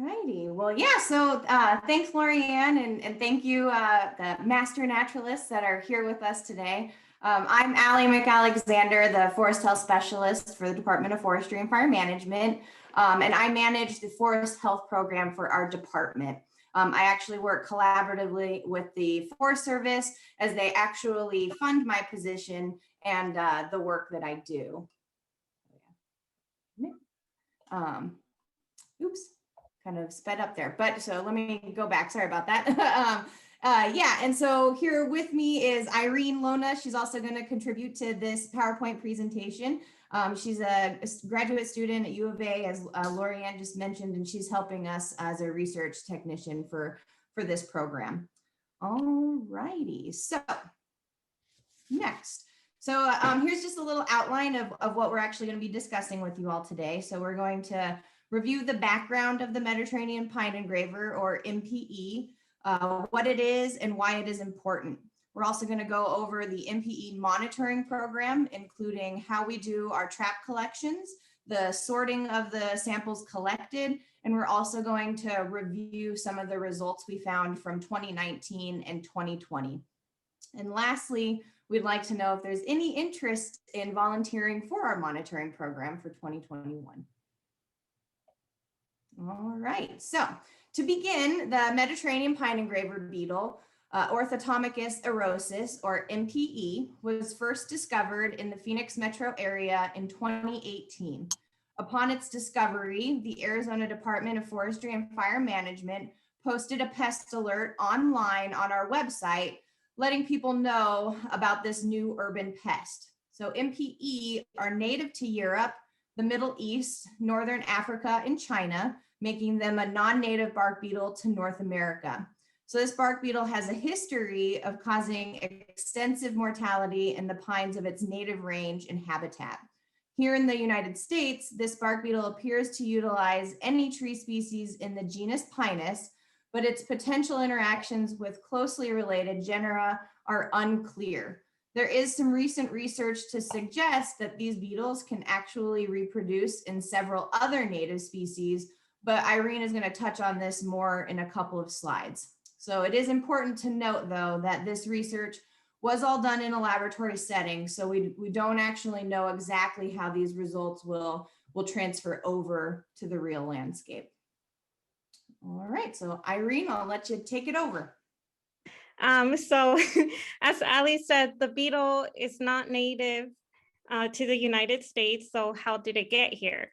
righty. Well, yeah, so thanks, Lorianne, and thank you, the master naturalists that are here with us today. I'm Allie McAlexander, the Forest Health Specialist for the Department of Forestry and Fire Management, and I manage the Forest Health Program for our department. I actually work collaboratively with the Forest Service as they actually fund my position and the work that I do. Oops, kind of sped up there, but so let me go back. Sorry about that. Yeah, and so here with me is Irene Lona. She's also going to contribute to this PowerPoint presentation. She's a graduate student at U of A, as Lorianne just mentioned, and she's helping us as a research technician for this program. All righty, so next. So here's just a little outline of what we're actually going to be discussing with you all today. So we're going to review the background of the Mediterranean Pine Engraver, or MPE, what it is and why it is important. We're also going to go over the MPE monitoring program, including how we do our trap collections, the sorting of the samples collected, and we're also going to review some of the results we found from 2019 and 2020. And lastly, we'd like to know if there's any interest in volunteering for our monitoring program for 2021. All right, so to begin, the Mediterranean Pine Engraver beetle, Orthotomachus erosus, or MPE, was first discovered in the Phoenix metro area in 2018. Upon its discovery, the Arizona Department of Forestry and Fire Management posted a pest alert online on our website, letting people know about this new urban pest. So MPE are native to Europe, the Middle East, Northern Africa, and China, making them a non-native bark beetle to North America. So this bark beetle has a history of causing extensive mortality in the pines of its native range and habitat. Here in the United States, this bark beetle appears to utilize any tree species in the genus Pinus, but its potential interactions with closely related genera are unclear. There is some recent research to suggest that these beetles can actually reproduce in several other native species, but Irene is going to touch on this more in a couple of slides. So it is important to note, though, that this research was all done in a laboratory setting, so we don't actually know exactly how these results will transfer over to the real landscape. All right, so Irene, I'll let you take it over. So as Ali said, the beetle is not native to the United States. So how did it get here?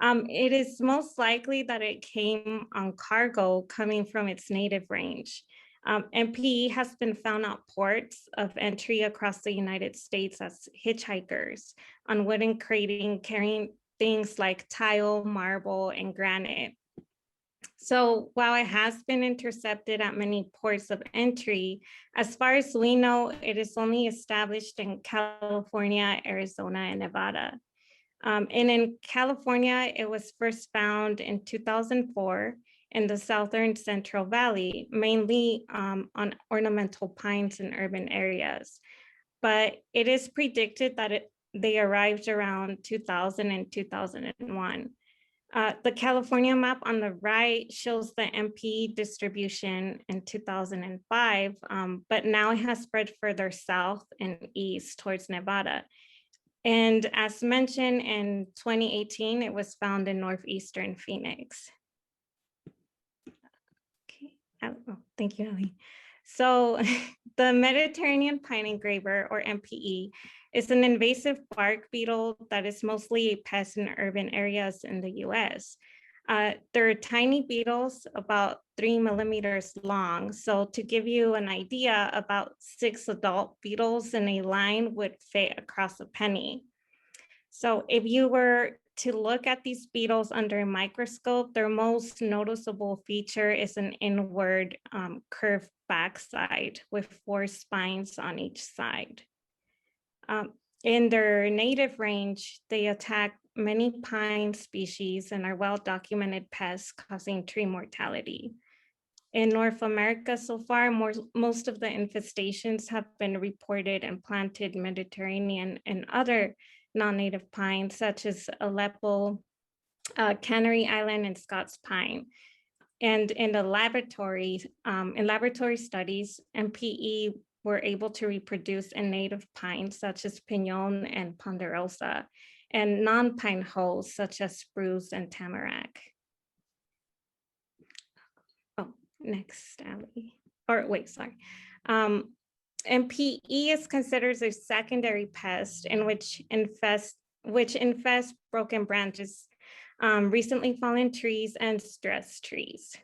It is most likely that it came on cargo coming from its native range. MPE has been found at ports of entry across the United States as hitchhikers on wooden crating carrying things like tile, marble, and granite. So while it has been intercepted at many ports of entry, as far as we know, it is only established in California, Arizona, and Nevada. And in California, it was first found in 2004 in the Southern Central Valley, mainly on ornamental pines in urban areas. But it is predicted that they arrived around 2000 and 2001. The California map on the right shows the MPE distribution in 2005, but now it has spread further south and east towards Nevada. And as mentioned, in 2018, it was found in northeastern Phoenix. Okay, oh, thank you, Ali. So the Mediterranean Pine Engraver, or MPE, is an invasive bark beetle that is mostly a pest in urban areas in the US. They're tiny beetles, about 3 millimeters long. So to give you an idea, about 6 adult beetles in a line would fit across a penny. So if you were to look at these beetles under a microscope, their most noticeable feature is an inward curved backside with 4 spines on each side. In their native range, they attack many pine species and are well-documented pests causing tree mortality. In North America so far, most of the infestations have been reported in planted Mediterranean and other non-native pines, such as Aleppo, Canary Island, and Scots pine. And in the laboratory, in laboratory studies, MPE were able to reproduce in native pines such as pinon and ponderosa, and non-pine hosts such as spruce and tamarack. Oh, next, Ali. Or wait, sorry. MPE is considered a secondary pest in which infest broken branches, recently fallen trees, and stressed trees.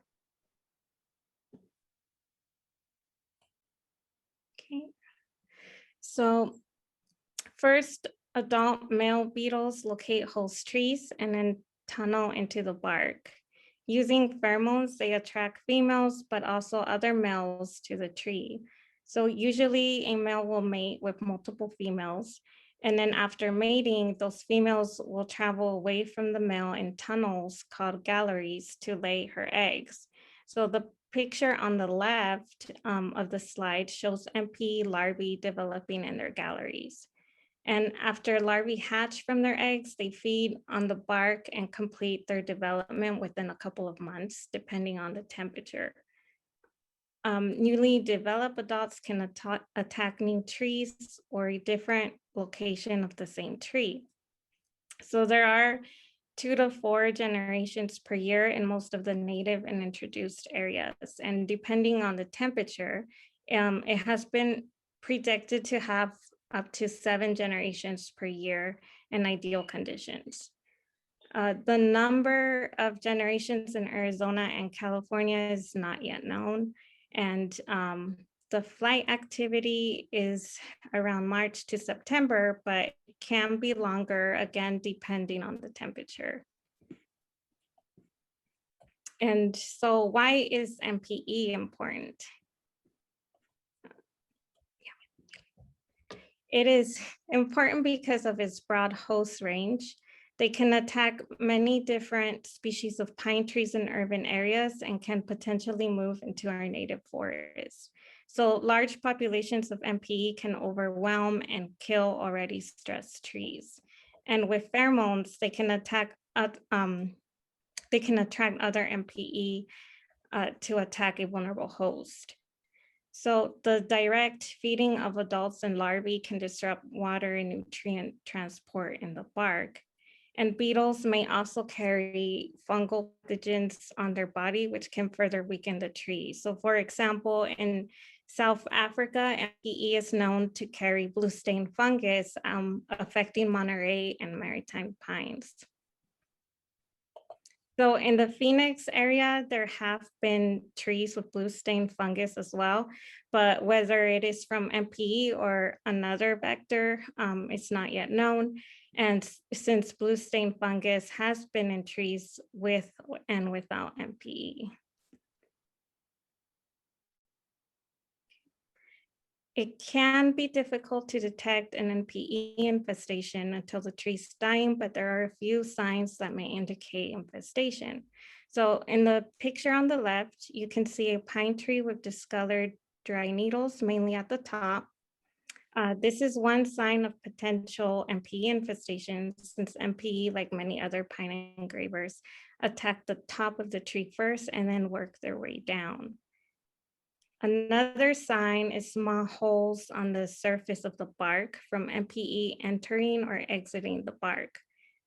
Okay. So first, adult male beetles locate host trees and then tunnel into the bark. Using pheromones, they attract females, but also other males to the tree. So usually a male will mate with multiple females. And then after mating, those females will travel away from the male in tunnels called galleries to lay her eggs. So the picture on the left of the slide shows MP larvae developing in their galleries. And after larvae hatch from their eggs, they feed on the bark and complete their development within a couple of months, depending on the temperature. Newly developed adults can attack new trees or a different location of the same tree. So there are 2 to 4 generations per year in most of the native and introduced areas. And depending on the temperature, it has been predicted to have up to 7 generations per year in ideal conditions. The number of generations in Arizona and California is not yet known. And the flight activity is around March to September, but can be longer, again, depending on the temperature. And so why is MPE important? It is important because of its broad host range. They can attack many different species of pine trees in urban areas and can potentially move into our native forests. So large populations of MPE can overwhelm and kill already stressed trees. And with pheromones, they can attract other MPE to attack a vulnerable host. So the direct feeding of adults and larvae can disrupt water and nutrient transport in the bark. And beetles may also carry fungal pathogens on their body, which can further weaken the tree. So for example, in South Africa, MPE is known to carry blue stain fungus affecting Monterey and maritime pines. So in the Phoenix area, there have been trees with blue stain fungus as well, but whether it is from MPE or another vector, it's not yet known. And since blue stain fungus has been in trees with and without MPE. It can be difficult to detect an MPE infestation until the tree's dying, but there are a few signs that may indicate infestation. So in the picture on the left, you can see a pine tree with discolored dry needles, mainly at the top. This is one sign of potential MPE infestation, since MPE, like many other pine engravers, attack the top of the tree first and then work their way down. Another sign is small holes on the surface of the bark from MPE entering or exiting the bark.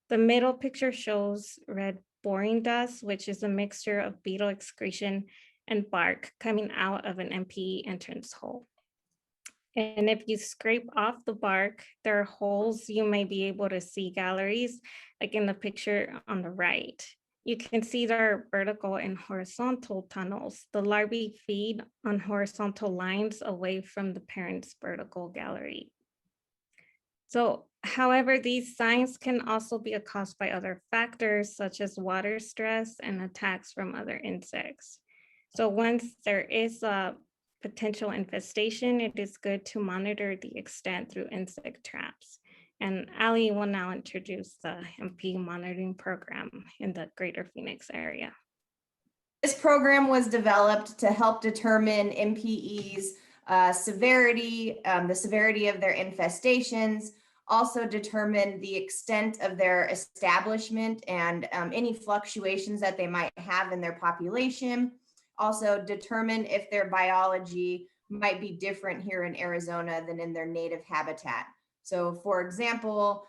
The middle picture shows red boring dust, which is a mixture of beetle excretion and bark coming out of an MPE entrance hole. And if you scrape off the bark, there are holes you may be able to see galleries, like in the picture on the right. You can see there are vertical and horizontal tunnels. The larvae feed on horizontal lines away from the parent's vertical gallery. So, however, these signs can also be caused by other factors such as water stress and attacks from other insects. So once there is a potential infestation, it is good to monitor the extent through insect traps. And Ali will now introduce the MP monitoring program in the greater Phoenix area. This program was developed to help determine MPE's severity, the severity of their infestations, also determine the extent of their establishment and any fluctuations that they might have in their population. Also determine if their biology might be different here in Arizona than in their native habitat. So for example,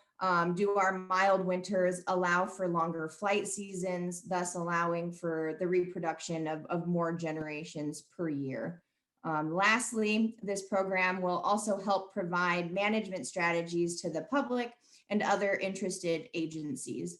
do our mild winters allow for longer flight seasons, thus allowing for the reproduction of more generations per year? Lastly, this program will also help provide management strategies to the public and other interested agencies.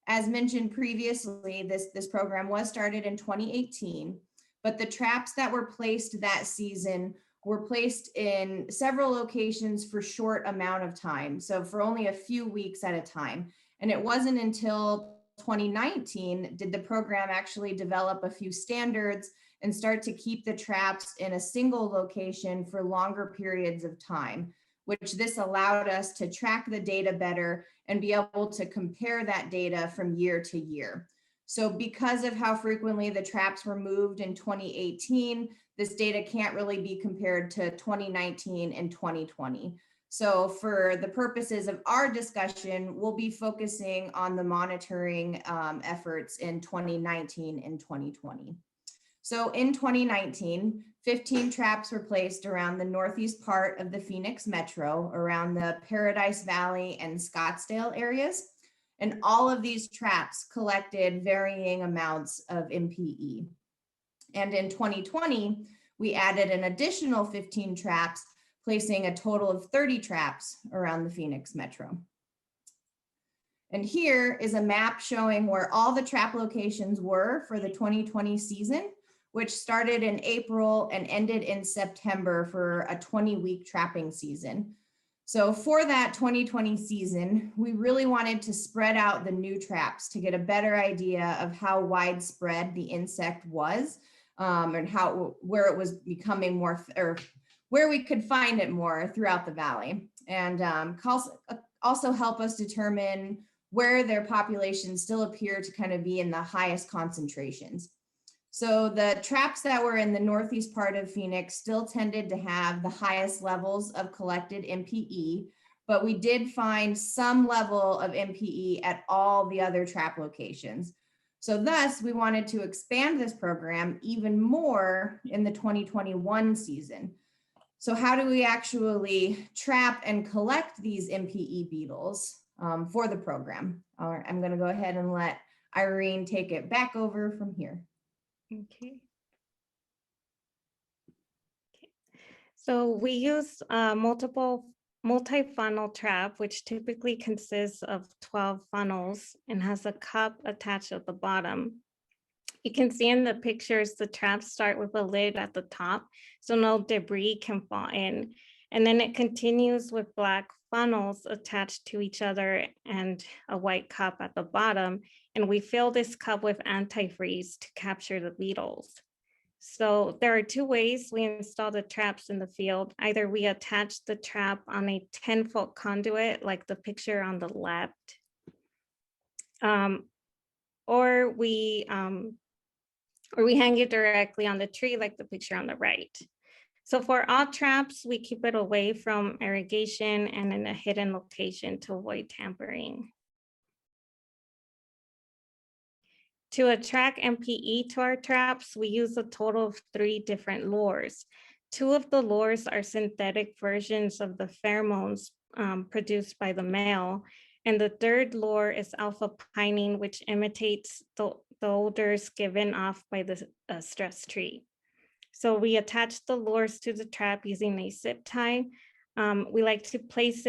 As mentioned previously, this program was started in 2018, but the traps that were placed that season were placed in several locations for short amount of time. So for only a few weeks at a time. And it wasn't until 2019 did the program actually develop a few standards and start to keep the traps in a single location for longer periods of time, which this allowed us to track the data better and be able to compare that data from year to year. So because of how frequently the traps were moved in 2018, this data can't really be compared to 2019 and 2020. So for the purposes of our discussion, we'll be focusing on the monitoring efforts in 2019 and 2020. So in 2019, 15 traps were placed around the northeast part of the Phoenix metro, around the Paradise Valley and Scottsdale areas. And all of these traps collected varying amounts of MPE. And in 2020, we added an additional 15 traps, placing a total of 30 traps around the Phoenix metro. And here is a map showing where all the trap locations were for the 2020 season, which started in April and ended in September for a 20-week trapping season. So for that 2020 season, we really wanted to spread out the new traps to get a better idea of how widespread the insect was, and where it was becoming more, or where we could find it more throughout the valley, and also help us determine where their populations still appear to kind of be in the highest concentrations. So the traps that were in the northeast part of Phoenix still tended to have the highest levels of collected MPE, but we did find some level of MPE at all the other trap locations. So thus, we wanted to expand this program even more in the 2021 season. So how do we actually trap and collect these MPE beetles for the program? All right, I'm going to go ahead and let Irene take it back over from here. Okay. So we use multi-funnel trap, which typically consists of 12 funnels and has a cup attached at the bottom. You can see in the pictures, the traps start with a lid at the top, so no debris can fall in. And then it continues with black funnels attached to each other and a white cup at the bottom. And we fill this cup with antifreeze to capture the beetles. So there are two ways we install the traps in the field. Either we attach the trap on a 10-foot conduit, like the picture on the left, or we hang it directly on the tree, like the picture on the right. So for all traps, we keep it away from irrigation and in a hidden location to avoid tampering. To attract MPE to our traps, we use a total of 3 different lures. 2 of the lures are synthetic versions of the pheromones produced by the male. And the 3rd lure is alpha pinene, which imitates the odors given off by the stress tree. So we attach the lures to the trap using a zip tie. We like to place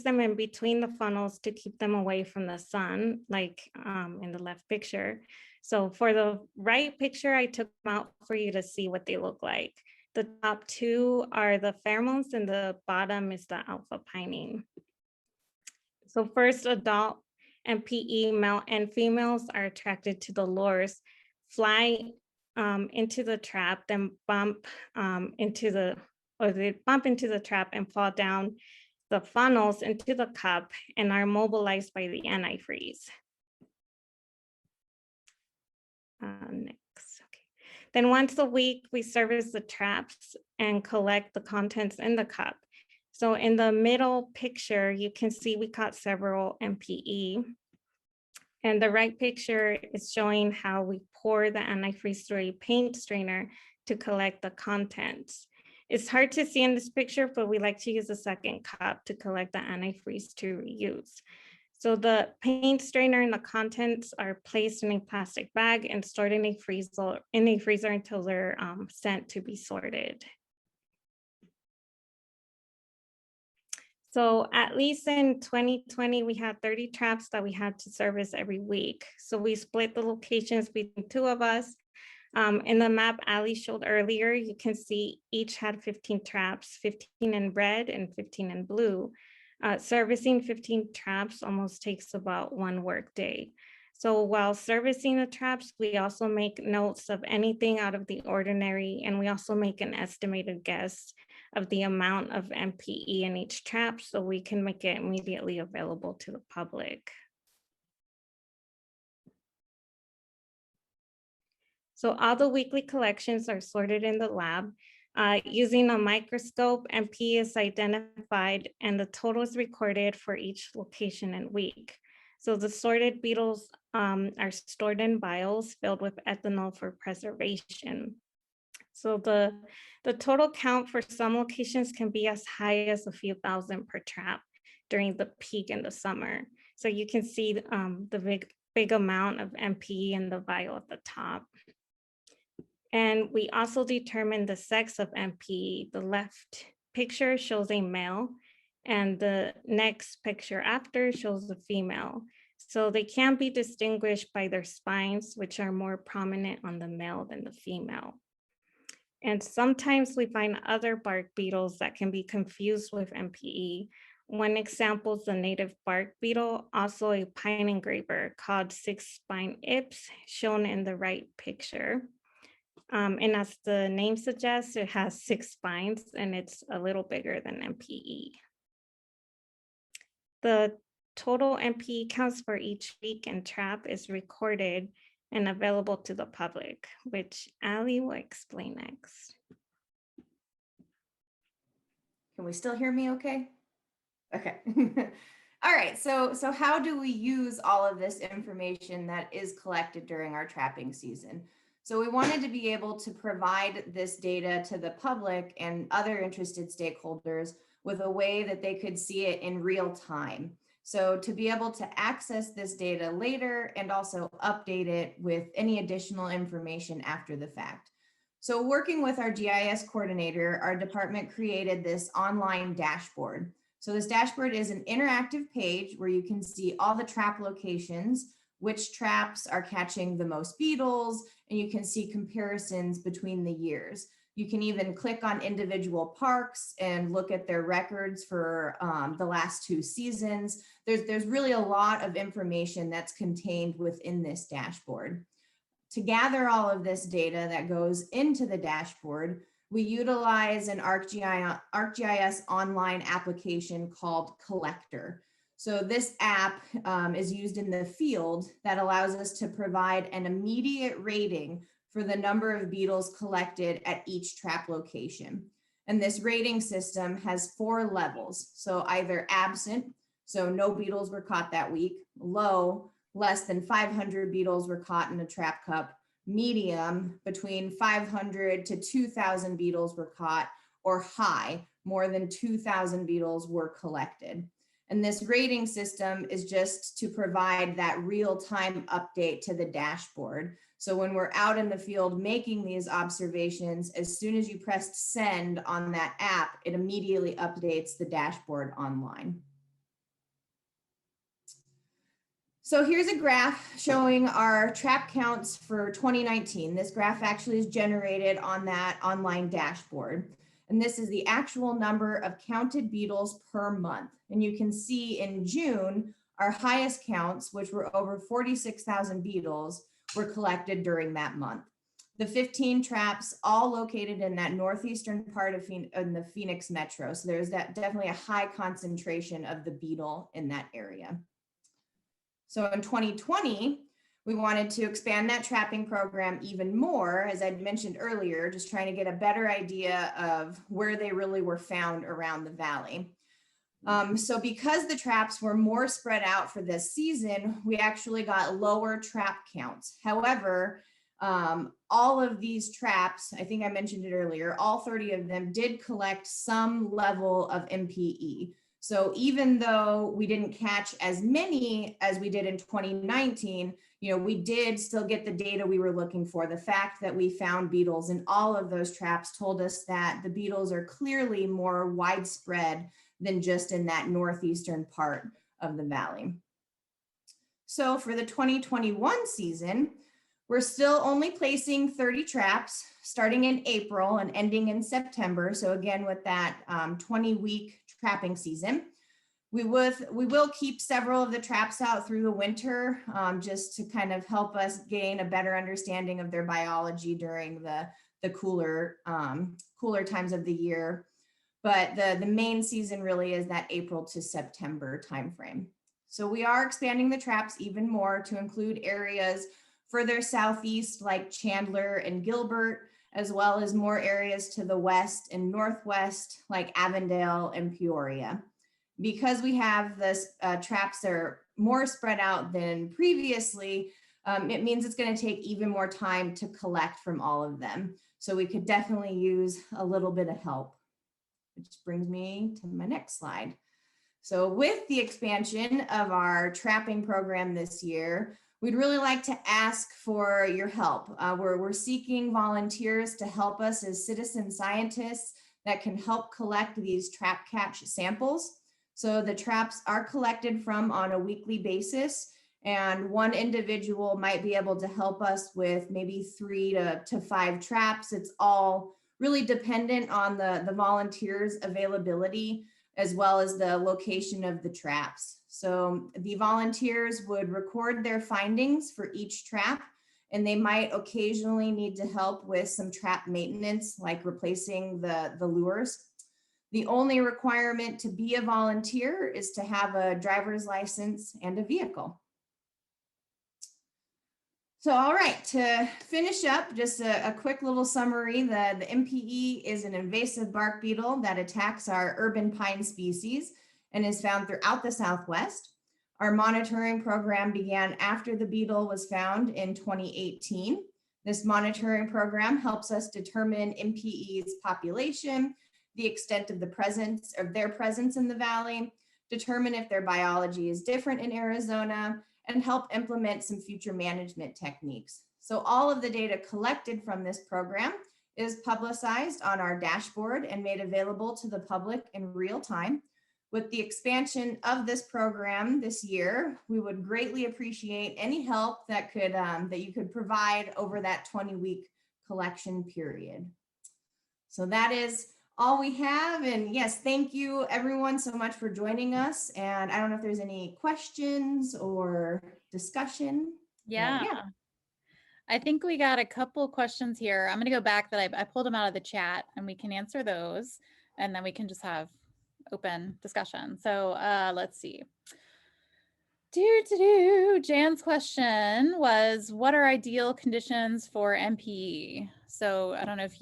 them in between the funnels to keep them away from the sun, like in the left picture. So for the right picture, I took them out for you to see what they look like. The top 2 are the pheromones and the bottom is the alpha pinene. So first, adult MPE male and females are attracted to the lures, fly into the trap, then bump into the trap and fall down the funnels into the cup and are mobilized by the antifreeze. Next, okay. Then once a week, we service the traps and collect the contents in the cup. So in the middle picture, you can see we caught several MPE. And the right picture is showing how we pour the antifreeze through a paint strainer to collect the contents. It's hard to see in this picture, but we like to use a second cup to collect the antifreeze to reuse. So the paint strainer and the contents are placed in a plastic bag and stored in a freezer until they're sent to be sorted. So at least in 2020, we had 30 traps that we had to service every week. So we split the locations between two of us. In the map Ali showed earlier, you can see each had 15 traps, 15 in red and 15 in blue. Servicing 15 traps almost takes about 1 work day. So while servicing the traps, we also make notes of anything out of the ordinary, and we also make an estimated guess of the amount of MPE in each trap so we can make it immediately available to the public. So all the weekly collections are sorted in the lab. Using a microscope, MPE is identified and the total is recorded for each location and week. So the sorted beetles are stored in vials filled with ethanol for preservation. So the total count for some locations can be as high as a few thousand per trap during the peak in the summer. So you can see the big amount of MPE in the vial at the top. And we also determine the sex of MPE. The left picture shows a male and the next picture after shows a female. So they can be distinguished by their spines, which are more prominent on the male than the female. And sometimes we find other bark beetles that can be confused with MPE. One example is the native bark beetle, also a pine engraver called six-spine ips, shown in the right picture. And as the name suggests, it has 6 spines and it's a little bigger than MPE. The total MPE counts for each week and trap is recorded and available to the public, which Ali will explain next. Can we still hear me okay? Okay. All right, so how do we use all of this information that is collected during our trapping season? So we wanted to be able to provide this data to the public and other interested stakeholders with a way that they could see it in real time. So to be able to access this data later and also update it with any additional information after the fact. So working with our GIS coordinator, our department created this online dashboard. So this dashboard is an interactive page where you can see all the trap locations, which traps are catching the most beetles, and you can see comparisons between the years. You can even click on individual parks and look at their records for the last 2 seasons. There's really a lot of information that's contained within this dashboard. To gather all of this data that goes into the dashboard, we utilize an ArcGIS online application called Collector. So this app is used in the field that allows us to provide an immediate rating for the number of beetles collected at each trap location. And this rating system has 4 levels. So either absent, so no beetles were caught that week; low, less than 500 beetles were caught in a trap cup; medium, between 500 to 2,000 beetles were caught; or high, more than 2,000 beetles were collected. And this rating system is just to provide that real-time update to the dashboard. So when we're out in the field making these observations, as soon as you press send on that app, it immediately updates the dashboard online. So here's a graph showing our trap counts for 2019. This graph actually is generated on that online dashboard. And this is the actual number of counted beetles per month. And you can see in June, our highest counts, which were over 46,000 beetles, were collected during that month. The 15 traps all located in that northeastern part of the Phoenix metro. So there's definitely a high concentration of the beetle in that area. So in 2020, we wanted to expand that trapping program even more, as I'd mentioned earlier, just trying to get a better idea of where they really were found around the valley. So because the traps were more spread out for this season, we actually got lower trap counts. However, all of these traps, I think I mentioned it earlier, all 30 of them did collect some level of MPE. So even though we didn't catch as many as we did in 2019, we did still get the data we were looking for. The fact that we found beetles in all of those traps told us that the beetles are clearly more widespread than just in that northeastern part of the valley. So for the 2021 season, we're still only placing 30 traps starting in April and ending in September. So again, with that 20-week trapping season, we will keep several of the traps out through the winter just to kind of help us gain a better understanding of their biology during the cooler times of the year. But the main season really is that April to September timeframe. So we are expanding the traps even more to include areas further southeast like Chandler and Gilbert, as well as more areas to the west and northwest like Avondale and Peoria. Because we have this traps that are more spread out than previously, it means it's going to take even more time to collect from all of them. So we could definitely use a little bit of help, which brings me to my next slide. So with the expansion of our trapping program this year, we'd really like to ask for your help. We're seeking volunteers to help us as citizen scientists that can help collect these trap catch samples. So the traps are collected from on a weekly basis, and one individual might be able to help us with maybe 3 to 5 traps. It's all really dependent on the volunteers' availability as well as the location of the traps. So the volunteers would record their findings for each trap, and they might occasionally need to help with some trap maintenance, like replacing the lures. The only requirement to be a volunteer is to have a driver's license and a vehicle. So, all right, to finish up, just a quick little summary. The MPE is an invasive bark beetle that attacks our urban pine species and is found throughout the Southwest. Our monitoring program began after the beetle was found in 2018. This monitoring program helps us determine MPE's population, the extent of their presence in the valley, determine if their biology is different in Arizona, and help implement some future management techniques. So all of the data collected from this program is publicized on our dashboard and made available to the public in real time. With the expansion of this program this year, we would greatly appreciate any help that you could provide over that 20-week collection period. So that is all we have. And yes, thank you everyone so much for joining us. And I don't know if there's any questions or discussion. Yeah. I think we got a couple questions here. I'm going to go back that I pulled them out of the chat and we can answer those and then we can just have open discussion. So let's see. Jan's question was, what are ideal conditions for MPE? So I don't know if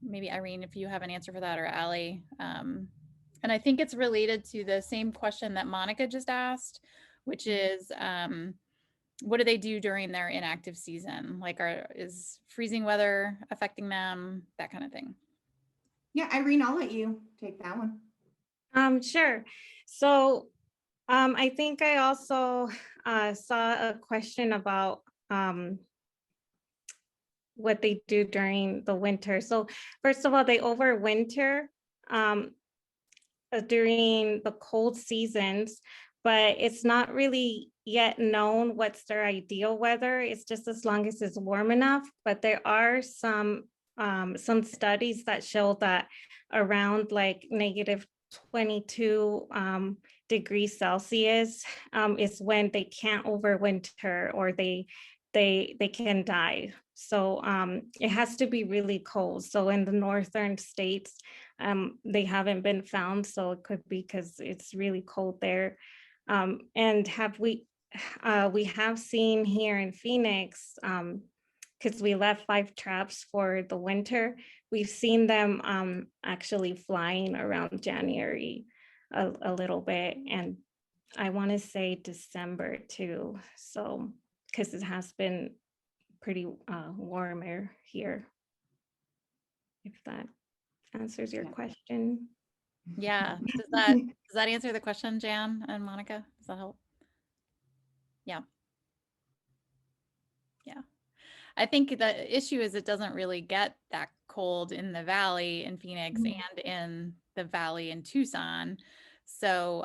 maybe Irene, if you have an answer for that, or Allie. And I think it's related to the same question that Monica just asked, which is, what do they do during their inactive season? Like, is freezing weather affecting them? That kind of thing. Yeah, Irene, I'll let you take that one. Sure. So I think I also saw a question about what they do during the winter. So first of all, they overwinter during the cold seasons, but it's not really yet known what's their ideal weather. It's just as long as it's warm enough. But there are some studies that show that around like -22 degrees Celsius is when they can't overwinter or they can die. So it has to be really cold. So in the northern states, they haven't been found. So it could be because it's really cold there. And we have seen here in Phoenix, because we left 5 traps for the winter, we've seen them actually flying around January. a little bit. And I want to say December too. So, because it has been pretty warmer here. If that answers your question. Yeah. Does that answer the question, Jan and Monica? Does that help? Yeah. Yeah. I think the issue is it doesn't really get that cold in the valley in Phoenix and in the valley in Tucson. So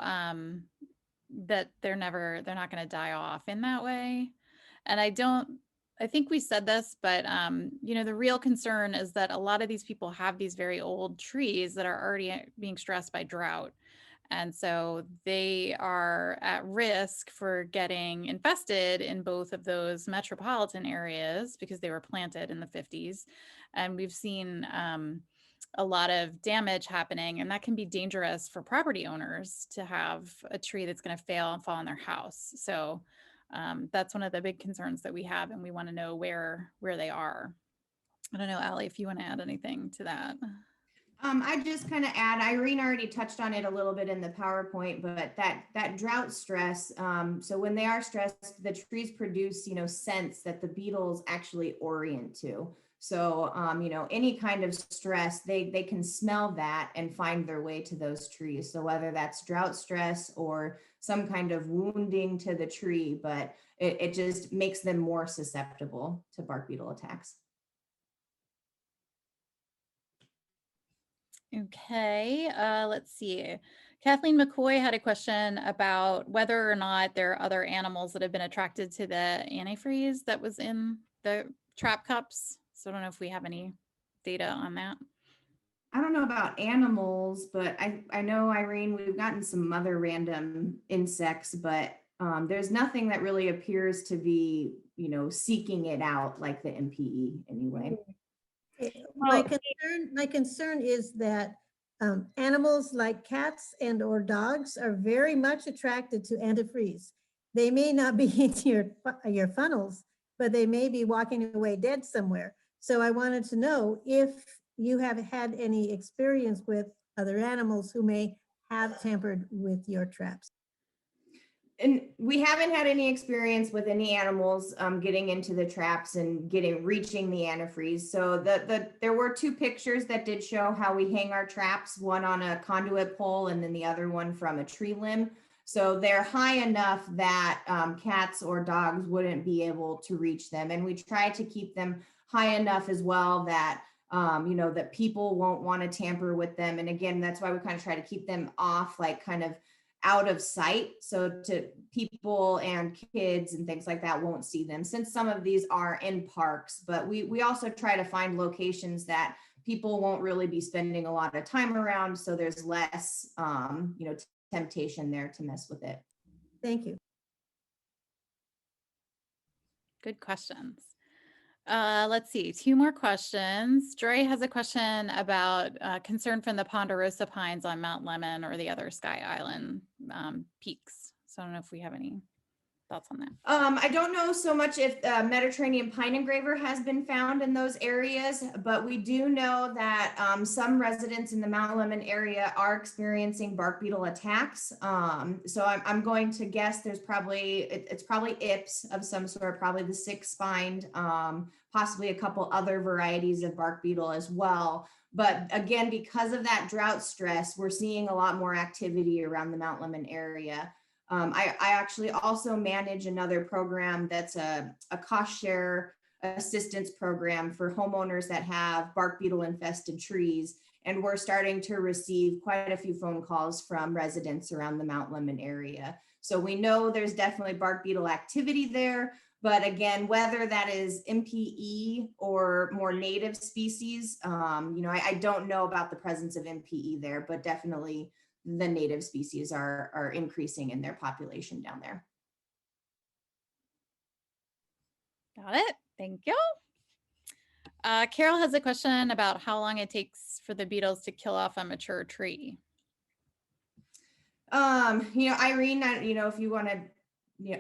that they're not going to die off in that way. And I think we said this, but you know, the real concern is that a lot of these people have these very old trees that are already being stressed by drought. And so they are at risk for getting infested in both of those metropolitan areas because they were planted in the 50s. And we've seen a lot of damage happening, and that can be dangerous for property owners to have a tree that's going to fail and fall on their house. So that's one of the big concerns that we have, and we want to know where they are. I don't know, Allie, if you want to add anything to that. I just kind of add, Irene already touched on it a little bit in the PowerPoint, but that drought stress. So when they are stressed, the trees produce, scents that the beetles actually orient to. So, any kind of stress, they can smell that and find their way to those trees. So whether that's drought stress or some kind of wounding to the tree, but it just makes them more susceptible to bark beetle attacks. Okay, let's see. Kathleen McCoy had a question about whether or not there are other animals that have been attracted to the antifreeze that was in the trap cups. So I don't know if we have any data on that. I don't know about animals, but I know, Irene, we've gotten some other random insects, but there's nothing that really appears to be, seeking it out like the MPE anyway. My concern is that animals like cats and or dogs are very much attracted to antifreeze. They may not be into your funnels, but they may be walking away dead somewhere. So I wanted to know if you have had any experience with other animals who may have tampered with your traps. And we haven't had any experience with any animals getting into the traps and reaching the antifreeze. So there were two pictures that did show how we hang our traps, one on a conduit pole and then the other one from a tree limb. So they're high enough that cats or dogs wouldn't be able to reach them. And we try to keep them high enough as well that that people won't want to tamper with them. And again, that's why we kind of try to keep them off, like kind of out of sight, so to people and kids and things like that won't see them, since some of these are in parks. But we also try to find locations that people won't really be spending a lot of time around, so there's less temptation there to mess with it. Thank you. Good questions. Let's see, two more questions. Dre has a question about concern from the ponderosa pines on Mount Lemmon or the other Sky Island peaks. So I don't know if we have any thoughts on that. I don't know so much if Mediterranean Pine Engraver has been found in those areas, but we do know that some residents in the Mount Lemmon area are experiencing bark beetle attacks. So I'm going to guess there's it's probably ips of some sort, probably the six-spined, possibly a couple other varieties of bark beetle as well. But again, because of that drought stress, we're seeing a lot more activity around the Mount Lemmon area. I actually also manage another program that's a cost share assistance program for homeowners that have bark beetle infested trees. And we're starting to receive quite a few phone calls from residents around the Mount Lemmon area. So we know there's definitely bark beetle activity there. But again, whether that is MPE or more native species, I don't know about the presence of MPE there, but definitely the native species are increasing in their population down there. Got it. Thank you. Carol has a question about how long it takes for the beetles to kill off a mature tree. Irene, if you want to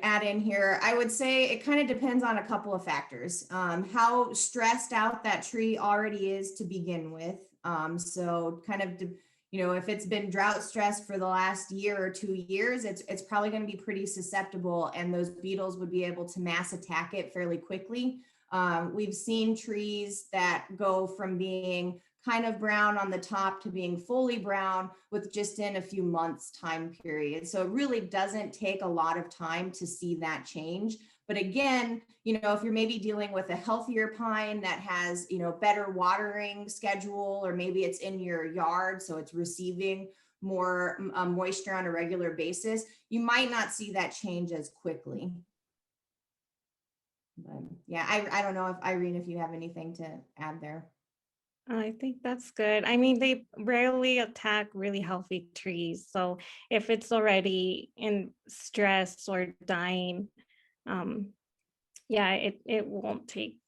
add in here, I would say it kind of depends on a couple of factors. How stressed out that tree already is to begin with. So kind of if it's been drought stressed for the last year or 2 years, it's probably going to be pretty susceptible, and those beetles would be able to mass attack it fairly quickly. We've seen trees that go from being kind of brown on the top to being fully brown with just in a few months time period. So it really doesn't take a lot of time to see that change. But again, if you're maybe dealing with a healthier pine that has, better watering schedule, or maybe it's in your yard, so it's receiving more moisture on a regular basis, you might not see that change as quickly. But yeah, I don't know if Irene, if you have anything to add there. I think that's good. I mean, they rarely attack really healthy trees. So if it's already in stress or dying, yeah, it won't take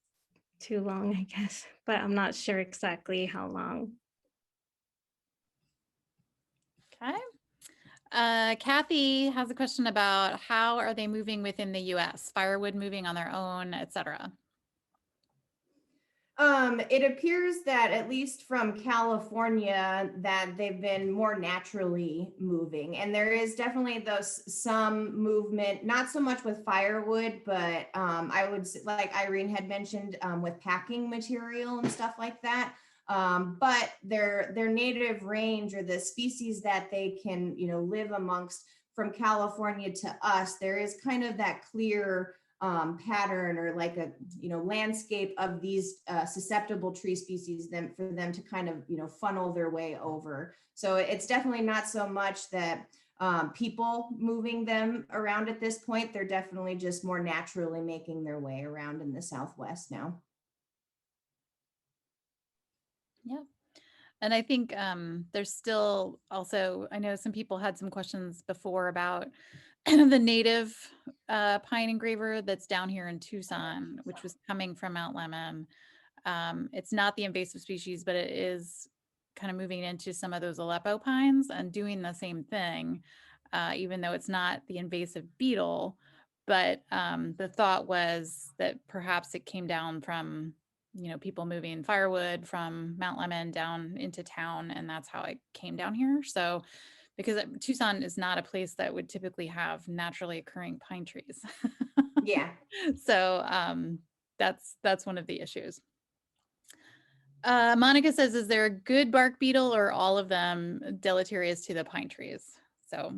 too long, I guess, but I'm not sure exactly how long. Okay. Kathy has a question about how are they moving within the US? Firewood moving on their own, etc. It appears that at least from California that they've been more naturally moving, and there is definitely some movement, not so much with firewood, but I would say, like Irene had mentioned, with packing material and stuff like that. But their native range, or the species that they can live amongst from California to us, there is kind of that clear pattern, or like a landscape of these susceptible tree species for them to kind of funnel their way over. So it's definitely not so much that people moving them around at this point. They're definitely just more naturally making their way around in the Southwest now. Yeah. And I think there's still also, I know some people had some questions before about the native pine engraver that's down here in Tucson, which was coming from Mount Lemmon. It's not the invasive species, but it is kind of moving into some of those Aleppo pines and doing the same thing, even though it's not the invasive beetle. But the thought was that perhaps it came down from people moving firewood from Mount Lemmon down into town, and that's how it came down here. So because Tucson is not a place that would typically have naturally occurring pine trees. Yeah. So that's one of the issues. Monica says, is there a good bark beetle, or all of them deleterious to the pine trees? So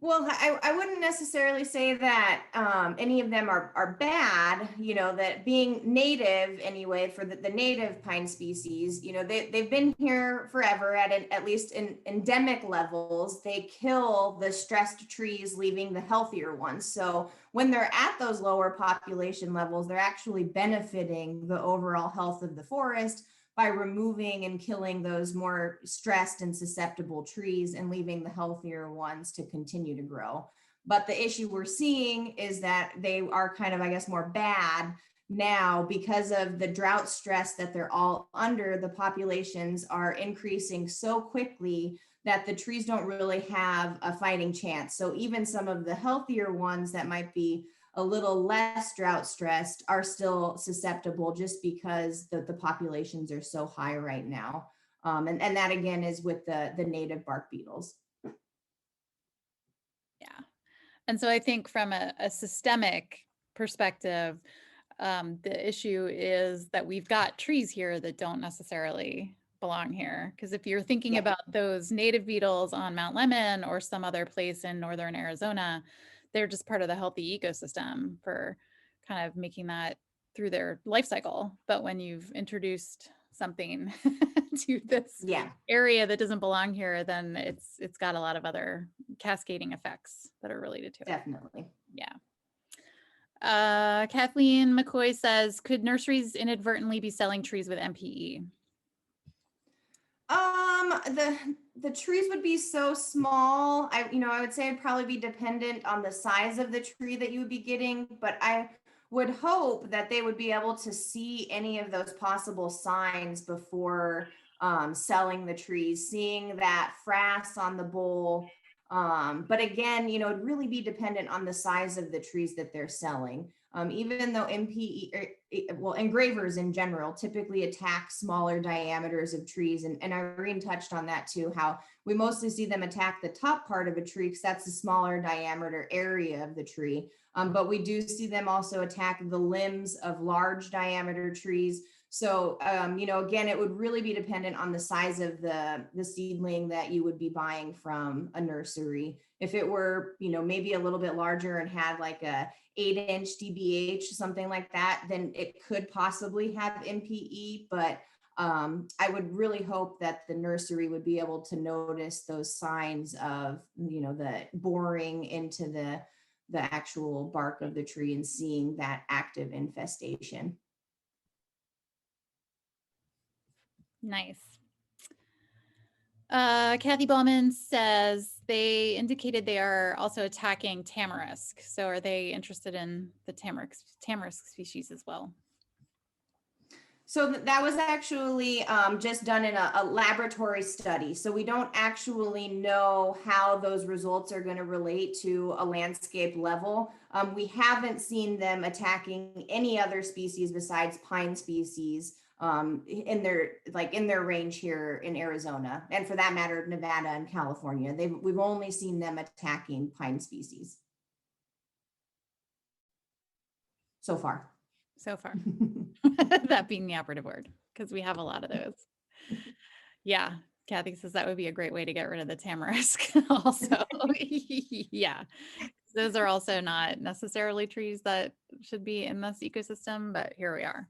Well, I wouldn't necessarily say that any of them are bad, that being native anyway, for the native pine species, they've been here forever at least in endemic levels. They kill the stressed trees, leaving the healthier ones. So when they're at those lower population levels, they're actually benefiting the overall health of the forest by removing and killing those more stressed and susceptible trees and leaving the healthier ones to continue to grow. But the issue we're seeing is that they are kind of, I guess, more bad now because of the drought stress that they're all under. The populations are increasing so quickly that the trees don't really have a fighting chance. So even some of the healthier ones that might be a little less drought stressed are still susceptible, just because the populations are so high right now. And that again is with the native bark beetles. yeah. And so I think from a systemic perspective, the issue is that we've got trees here that don't necessarily belong here. Because if you're thinking about those native beetles on Mount Lemmon or some other place in northern Arizona, they're just part of the healthy ecosystem for kind of making that through their life cycle. But when you've introduced something to this area that doesn't belong here, then it's got a lot of other cascading effects that are related to it. Definitely. Yeah. Kathleen McCoy says, could nurseries inadvertently be selling trees with MPE? The trees would be so small. I would say it'd probably be dependent on the size of the tree that you would be getting, but I would hope that they would be able to see any of those possible signs before selling the trees, seeing that frass on the bowl, But again, you know, it'd really be dependent on the size of the trees that they're selling. Even though well, engravers in general typically attack smaller diameters of trees. And Irene touched on that too, how we mostly see them attack the top part of a tree because that's the smaller diameter area of the tree. But we do see them also attack the limbs of large diameter trees. So, you know, again, it would really be dependent on the size of the seedling that you would be buying from a nursery. If it were, you know, maybe a little bit larger and had like a 8-inch DBH, something like that, then it could possibly have MPE, but I would really hope that the nursery would be able to notice those signs of, you know, the boring into the actual bark of the tree and seeing that active infestation. Nice. Kathy Ballman says they indicated they are also attacking tamarisk. So are they interested in the tamarisk species as well? So that was actually just done in a laboratory study. So we don't actually know how those results are going to relate to a landscape level. We haven't seen them attacking any other species besides pine species in their range here in Arizona, and for that matter, Nevada and California. We've only seen them attacking pine species so far. So far. That being the operative word, because we have a lot of those. Yeah, Kathy says that would be a great way to get rid of the tamarisk also. Yeah, those are also not necessarily trees that should be in this ecosystem, but here we are.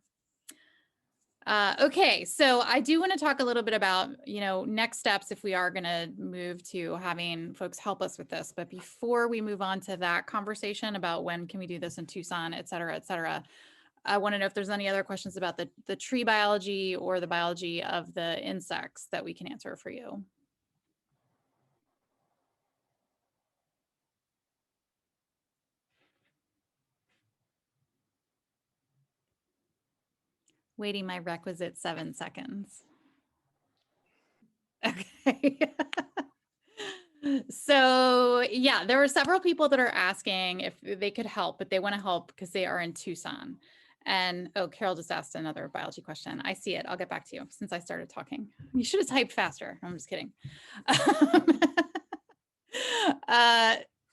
Okay, so I do want to talk a little bit about, you know, next steps if we are going to move to having folks help us with this. But before we move on to that conversation about when can we do this in Tucson, et cetera, I want to know if there's any other questions about the tree biology or the biology of the insects that we can answer for you. Waiting my requisite 7 seconds. Okay. So yeah, there were several people that are asking if they could help, but they want to help because they are in Tucson. And oh, Carol just asked another biology question. I see it. I'll get back to you since I started talking. You should have typed faster. I'm just kidding.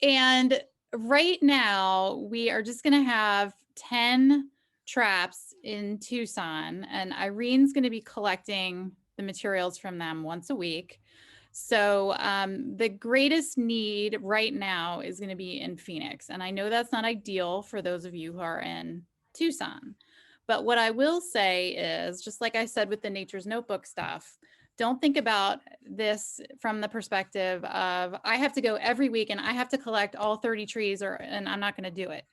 And right now we are just going to have 10 traps in Tucson, and Irene's going to be collecting the materials from them once a week. So the greatest need right now is going to be in Phoenix. And I know that's not ideal for those of you who are in Tucson. But what I will say is, just like I said with the Nature's Notebook stuff, don't think about this from the perspective of, I have to go every week and I have to collect all 30 trees and I'm not going to do it.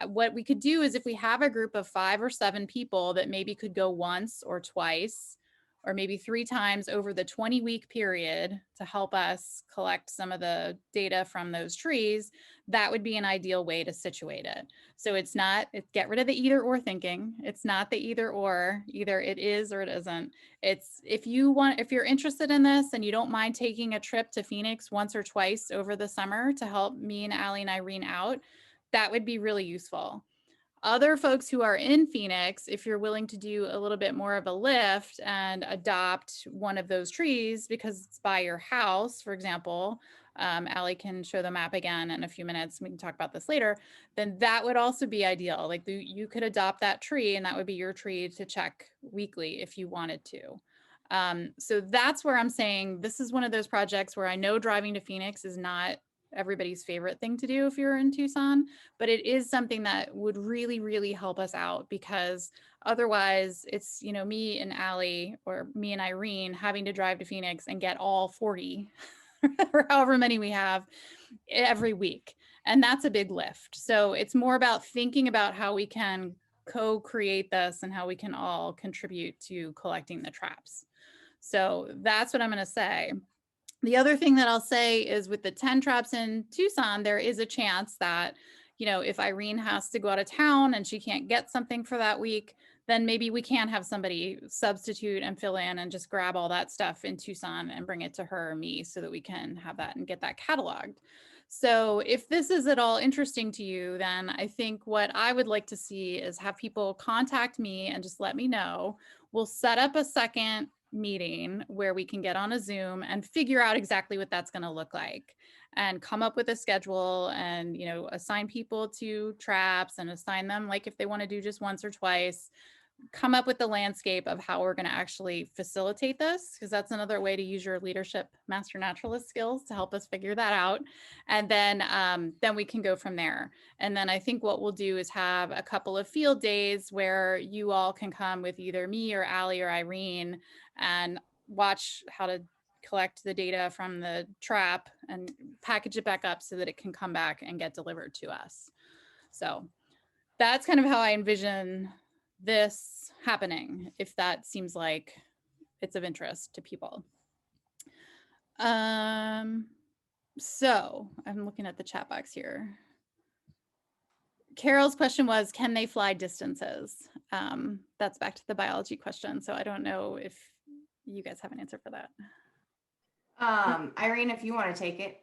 What we could do is if we have a group of 5 or 7 people that maybe could go once or twice, or maybe 3 times over the 20-week period to help us collect some of the data from those trees, that would be an ideal way to situate it. So it's not, get rid of the either or thinking. It's not the either or, either it is or it isn't. It's if you're interested in this and you don't mind taking a trip to Phoenix once or twice over the summer to help me and Allie and Irene out, that would be really useful. Other folks who are in Phoenix, if you're willing to do a little bit more of a lift and adopt one of those trees because it's by your house, for example, Allie can show the map again in a few minutes. We can talk about this later. Then that would also be ideal. Like you could adopt that tree and that would be your tree to check weekly if you wanted to. So that's where I'm saying this is one of those projects where I know driving to Phoenix is not everybody's favorite thing to do if you're in Tucson, but it is something that would really, really help us out, because otherwise it's, you know, me and Allie or me and Irene having to drive to Phoenix and get all 40 or however many we have every week. And that's a big lift. So it's more about thinking about how we can co-create this and how we can all contribute to collecting the traps. So that's what I'm going to say. The other thing that I'll say is with the 10 traps in Tucson, there is a chance that, you know, if Irene has to go out of town and she can't get something for that week, then maybe we can have somebody substitute and fill in and just grab all that stuff in Tucson and bring it to her or me so that we can have that and get that cataloged. So if this is at all interesting to you, then I think what I would like to see is have people contact me and just let me know. We'll set up a second meeting where we can get on a Zoom and figure out exactly what that's going to look like and come up with a schedule and, you know, assign people to traps and assign them, like if they want to do just once or twice, come up with the landscape of how we're going to actually facilitate this, because that's another way to use your leadership master naturalist skills to help us figure that out. And then we can go from there. And then I think what we'll do is have a couple of field days where you all can come with either me or Allie or Irene and watch how to collect the data from the trap and package it back up so that it can come back and get delivered to us. So that's kind of how I envision this happening, if that seems like it's of interest to people. So I'm looking at the chat box here. Carol's question was, can they fly distances? That's back to the biology question. So I don't know if you guys have an answer for that. Irene, if you want to take it.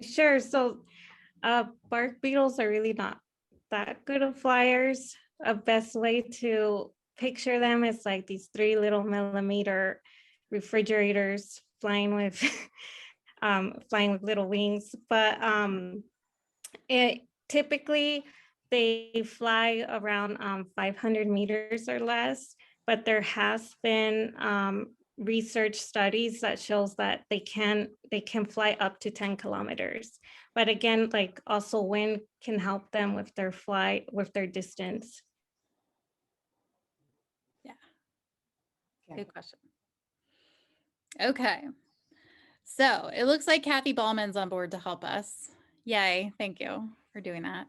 Sure. So bark beetles are really not that good of flyers. A best way to picture them is like these 3 little millimeter refrigerators flying with little wings. But typically they fly around 500 meters or less. But there has been research studies that shows that they can fly up to 10 kilometers. But again, like also wind can help them with their flight, with their distance. Yeah. Okay. Good question. Okay. So it looks like Kathy Ballman's on board to help us. Yay. Thank you for doing that.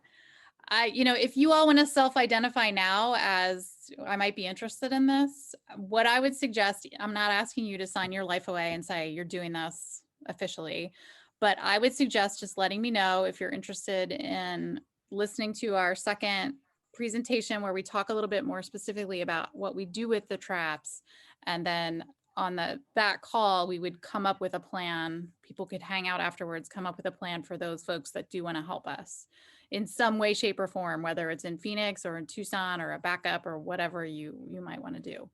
You know, if you all want to self-identify now as I might be interested in this, what I would suggest, I'm not asking you to sign your life away and say you're doing this officially, but I would suggest just letting me know if you're interested in listening to our second presentation where we talk a little bit more specifically about what we do with the traps. And then on that call, we would come up with a plan. People could hang out afterwards, come up with a plan for those folks that do want to help us in some way, shape, or form, whether it's in Phoenix or in Tucson or a backup or whatever you might want to do.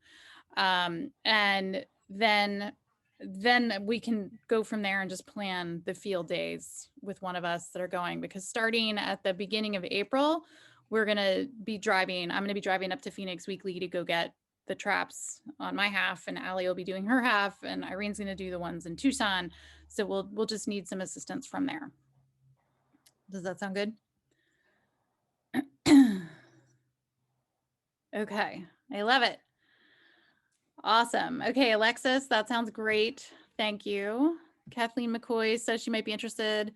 And then we can go from there and just plan the field days with one of us that are going, because starting at the beginning of April, I'm going to be driving up to Phoenix weekly to go get the traps on my half, and Allie will be doing her half, and Irene's going to do the ones in Tucson. So we'll just need some assistance from there. Does that sound good? Okay, I love it. Awesome. Okay, Alexis, that sounds great. Thank you. Kathleen McCoy says she might be interested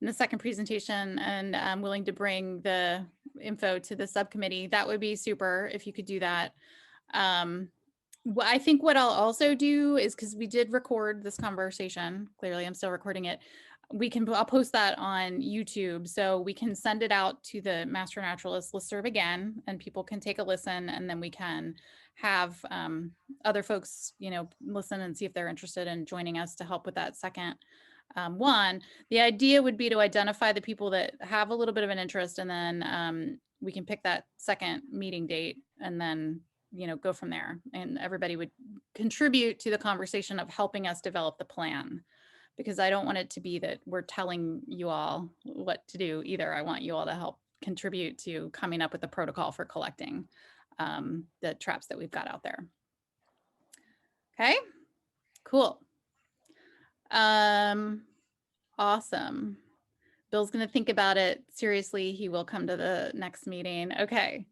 in the second presentation, and I'm willing to bring the info to the subcommittee. That would be super if you could do that. I think what I'll also do is, because we did record this conversation, clearly I'm still recording it, I'll post that on YouTube, so we can send it out to the Master Naturalist listserv again, and people can take a listen, and then we can have other folks, you know, listen and see if they're interested in joining us to help with that second one. The idea would be to identify the people that have a little bit of an interest, and then we can pick that second meeting date, and then, you know, go from there, and everybody would contribute to the conversation of helping us develop the plan. Because I don't want it to be that we're telling you all what to do either. I want you all to help contribute to coming up with a protocol for collecting the traps that we've got out there. Okay, cool. Awesome. Bill's gonna think about it seriously. He will come to the next meeting. Okay.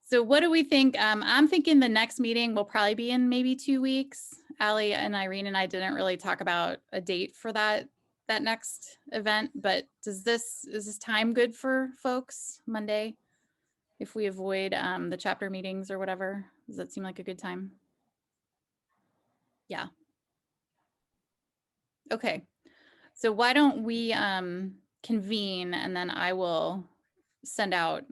So what do we think? I'm thinking the next meeting will probably be in maybe 2 weeks. Allie and Irene and I didn't really talk about a date for that next event, but is this time good for folks? Monday, if we avoid the chapter meetings or whatever, does that seem like a good time? Yeah. Okay. So why don't we convene, and then I will send out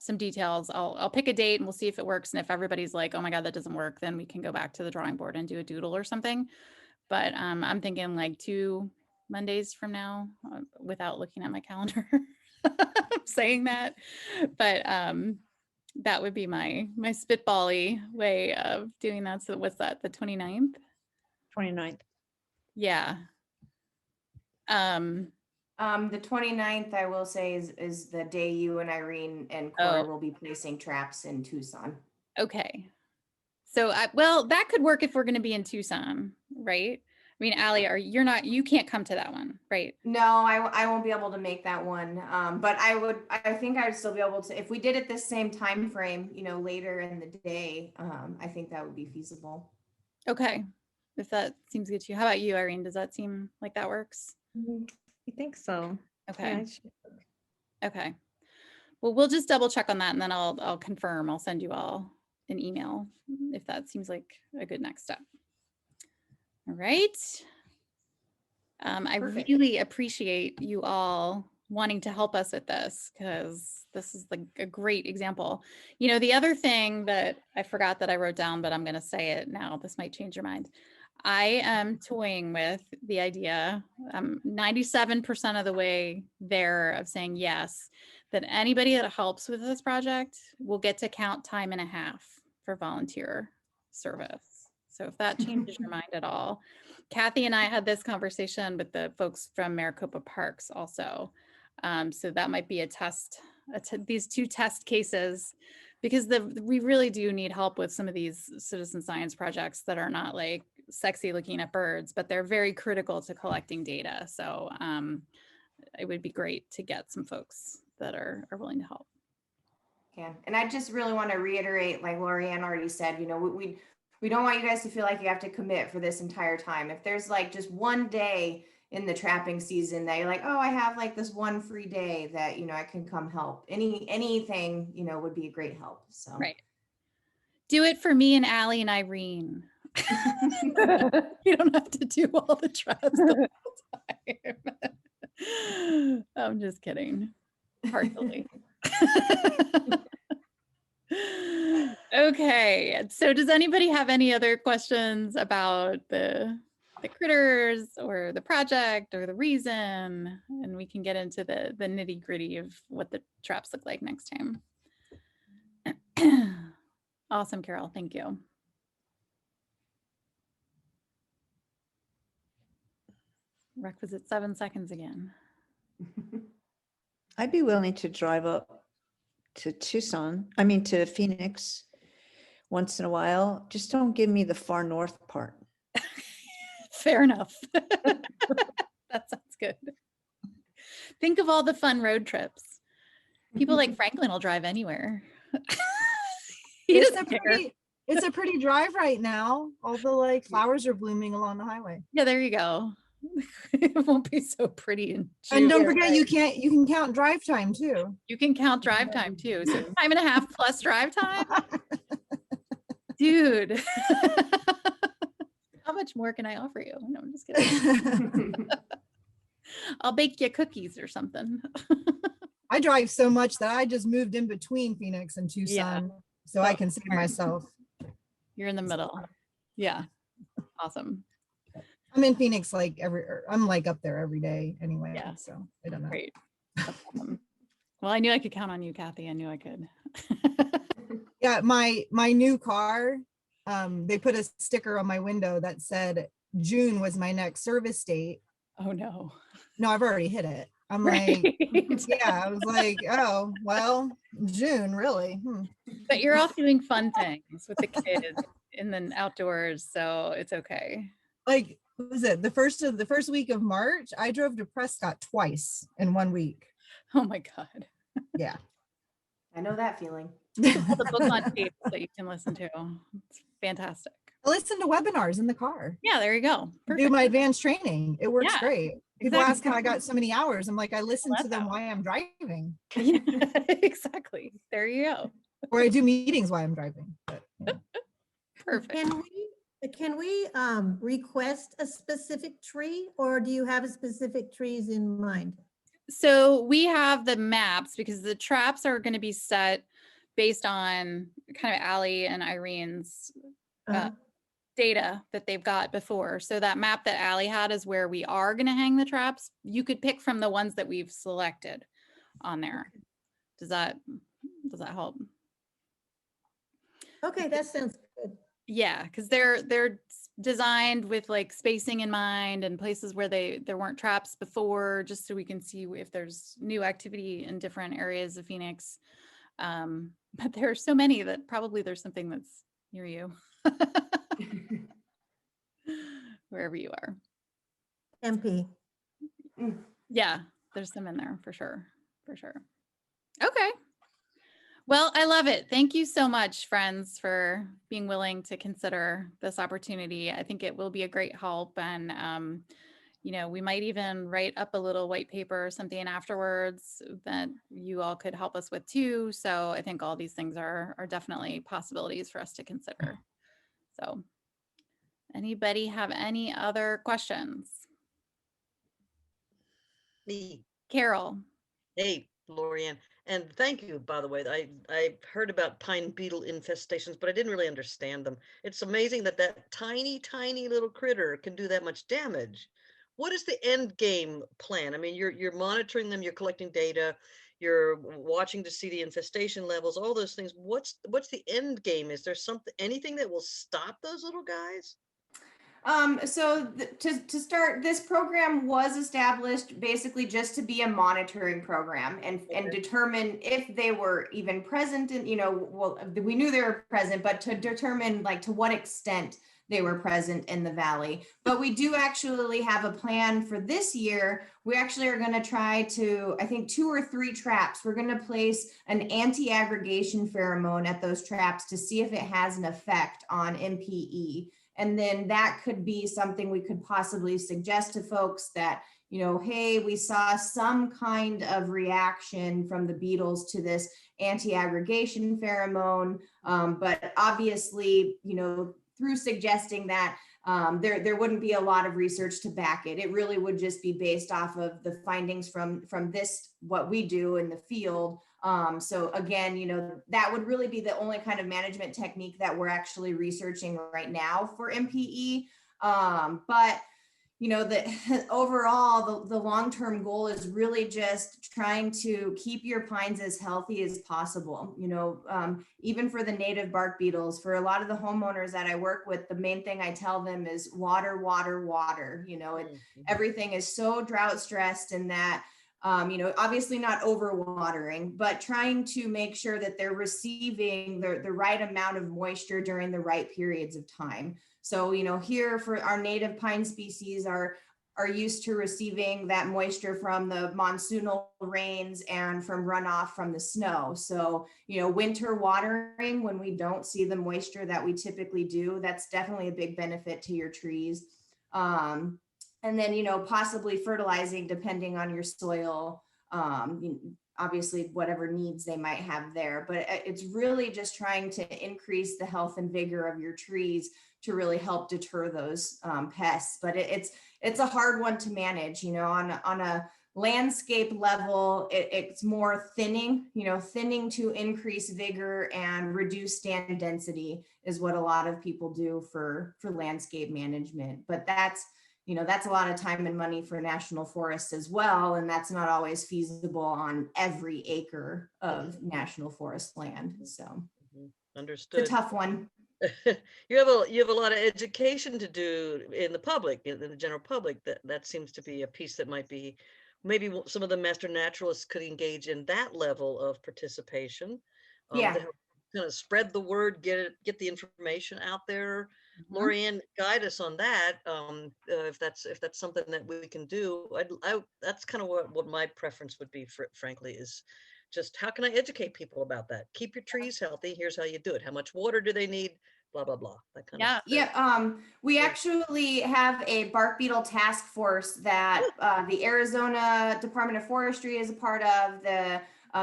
some details. I'll pick a date and we'll see if it works. And if everybody's like, oh my God, that doesn't work, then we can go back to the drawing board and do a doodle or something. But I'm thinking like 2 Mondays from now, without looking at my calendar. I'm saying that, but that would be my spitbally way of doing that. So what's that, the 29th? 29th. Yeah. The 29th, I will say, is the day you and Irene and Corey will be placing traps in Tucson. Okay. So well, that could work if we're going to be in Tucson, right? I mean, Allie, you can't come to that one, right? No, I won't be able to make that one. But I think I would still be able to, if we did it this same time frame, you know, later in the day, I think that would be feasible. Okay. If that seems good to you. How about you, Irene? Does that seem like that works? I think so. Okay. Yeah, it should. Okay. Well, we'll just double check on that and then I'll confirm. I'll send you all an email if that seems like a good next step. All right. I Perfect. really appreciate you all wanting to help us with this, because this is like a great example. You know, the other thing that I forgot that I wrote down, but I'm going to say it now, this might change your mind. I am toying with the idea, 97% of the way there, of saying yes, that anybody that helps with this project will get to count time and a half for volunteer service. So if that changes your mind at all. Kathy and I had this conversation with the folks from Maricopa Parks also. So that might be a test, these 2 test cases, because we really do need help with some of these citizen science projects that are not like sexy looking at birds, but they're very critical to collecting data. So it would be great to get some folks that are willing to help. Yeah, and I just really want to reiterate, like Lorianne already said, you know, we don't want you guys to feel like you have to commit for this entire time. If there's like just one day in the trapping season that you're like, oh, I have like this one free day that, you know, I can come help. Anything, you know, would be a great help. So Right. Do it for me and Allie and Irene. You don't have to do all the traps the whole time. I'm just kidding. Partially. Okay. So does anybody have any other questions about the critters or the project or the reason? And we can get into the nitty gritty of what the traps look like next time. Awesome, Carol. Thank you. Requisite 7 seconds again. I'd be willing to drive up to to Phoenix once in a while. Just don't give me the far north part. Fair enough. That sounds good. Think of all the fun road trips. People like Franklin will drive anywhere. It's a pretty drive right now. All the like flowers are blooming along the highway. Yeah, there you go. It won't be so pretty in And don't June. forget, you can count drive time too. You can count drive time too. So time.5 plus drive time. Dude. How much more can I offer you? No, I'm just kidding. I'll bake you cookies or something. I drive so much that I just moved in between Phoenix and Tucson, so I can see myself. You're in the middle. Yeah. Awesome. I'm in Phoenix I'm like up there every day anyway. Yeah. So I don't know. Great. That's awesome. Well, I knew I could count on you, Kathy. I knew I could. Yeah, my new car, they put a sticker on my window that said June was my next service date. Oh no. No, I've already hit it. I'm like, yeah, I was like, oh, well, June, really? But you're off doing fun things with the kids in the outdoors, so it's okay. Like, what was it? The first week of March, I drove to Prescott twice in 1 week. Oh my God. Yeah. I know that feeling. All the book on tape that you can listen to. It's fantastic. I listen to webinars in the car. Yeah, there you go. Do Perfect. my advanced training. It works Yeah, great. People exactly. ask how I got so many hours. I'm like, I listen Love to them that. while I'm driving, Yeah, exactly. There you go. or I do meetings while I'm driving. But, yeah. Perfect. Can we request a specific tree, or do you have specific trees in mind? So we have the maps because the traps are going to be set based on kind of Allie and Irene's data that they've got before. So that map that Allie had is where we are going to hang the traps. You could pick from the ones that we've selected on there. Does that help? Okay, that sounds good. Yeah, because they're designed with like spacing in mind and places where there weren't traps before, just so we can see if there's new activity in different areas of Phoenix. But there are so many that probably there's something that's near you. Wherever you are. MP. Yeah, there's some in there for sure. For sure. Okay. Well, I love it. Thank you so much, friends, for being willing to consider this opportunity. I think it will be a great help. And, you know, we might even write up a little white paper or something afterwards that you all could help us with too. So I think all these things are definitely possibilities for us to consider. So anybody have any other questions? Me. Carol. Hey, Lorianne. And thank you, by the way. I heard about pine beetle infestations, but I didn't really understand them. It's amazing that that tiny, tiny little critter can do that much damage. What is the end game plan? I mean, you're monitoring them, you're collecting data, you're watching to see the infestation levels, all those things. What's the end game? Is there anything that will stop those little guys? To start, this program was established basically just to be a monitoring program and determine if they were even present in, well, we knew they were present, but to determine like to what extent they were present in the valley. But we do actually have a plan for this year. We actually are going to try to, I think 2 or 3 traps. We're going to place an anti-aggregation pheromone at those traps to see if it has an effect on MPE. And then that could be something we could possibly suggest to folks that, hey, we saw some kind of reaction from the beetles to this anti-aggregation pheromone. But obviously, through suggesting that there wouldn't be a lot of research to back it. It really would just be based off of the findings from this, what we do in the field. So again, that would really be the only kind of management technique that we're actually researching right now for MPE. But overall, the long-term goal is really just trying to keep your pines as healthy as possible. Even for the native bark beetles, for a lot of the homeowners that I work with, the main thing I tell them is water, water, water. Everything is so drought stressed, and that obviously not overwatering, but trying to make sure that they're receiving the right amount of moisture during the right periods of time. So, here for our native pine species are used to receiving that moisture from the monsoonal rains and from runoff from the snow. So, winter watering, when we don't see the moisture that we typically do, that's definitely a big benefit to your trees. And then, possibly fertilizing depending on your soil, obviously whatever needs they might have there. But it's really just trying to increase the health and vigor of your trees to really help deter those pests. But it's a hard one to manage, on a landscape level. It's more thinning, thinning to increase vigor and reduce stand density is what a lot of people do for landscape management. But that's a lot of time and money for national forests as well. And that's not always feasible on every acre of national forest land. So Understood. It's a tough one. You have a lot of education to do in the public, in the general public. That seems to be a piece that might be, maybe some of the master naturalists could engage in that level of participation. Yeah. To help kind of spread the word, get the information out there. Lorianne, guide us on that. If that's something that we can do, that's kind of what my preference would be. Frankly, is just how can I educate people about that? Keep your trees healthy. Here's how you do it. How much water do they need? Blah blah blah. That kind of stuff. Yeah. We actually have a bark beetle task force that the Arizona Department of Forestry is a part of.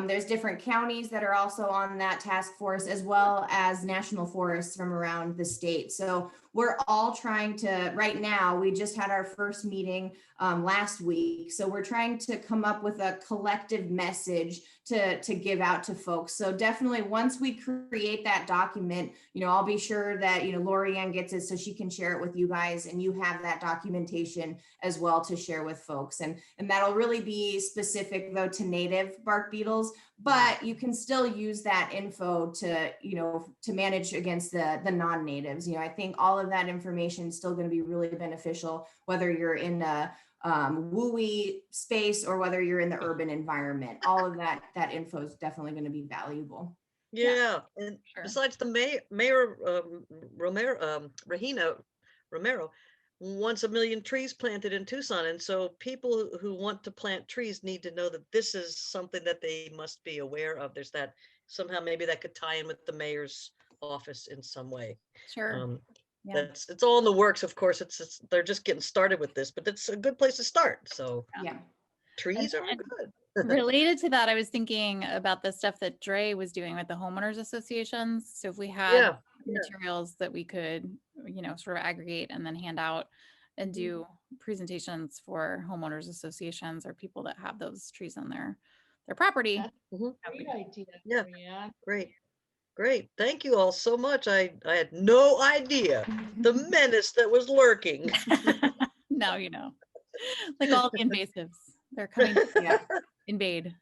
There's different counties that are also on that task force, as well as national forests from around the state. So we're all trying to, right now, we just had our first meeting last week. So we're trying to come up with a collective message to give out to folks. So definitely once we create that document, I'll be sure that, Lorianne gets it so she can share it with you guys, and you have that documentation as well to share with folks. And that'll really be specific though to native bark beetles, but you can still use that info to, to manage against the non-natives. I think all of that information is still going to be really beneficial, whether you're in a wooey space or whether you're in the urban environment. All of that info is definitely going to be valuable. Yeah, and Sure. besides the mayor Regina Romero wants 1 million trees planted in Tucson, and so people who want to plant trees need to know that this is something that they must be aware of. There's that somehow maybe that could tie in with the mayor's office in some way. Sure. Yeah. It's all in the works, of course. It's they're just getting started with this, but it's a good place to start. So Yeah. trees are And good. related to that, I was thinking about the stuff that Dre was doing with the homeowners associations. So if we had materials that we could, sort of aggregate and then hand out and do presentations for homeowners associations or people that have those trees on their property. Great idea. Yeah. Marianne. Great. Thank you all so much. I had no idea the menace that was lurking. Now you know. Like all the invasives. They're coming to Yeah. invade.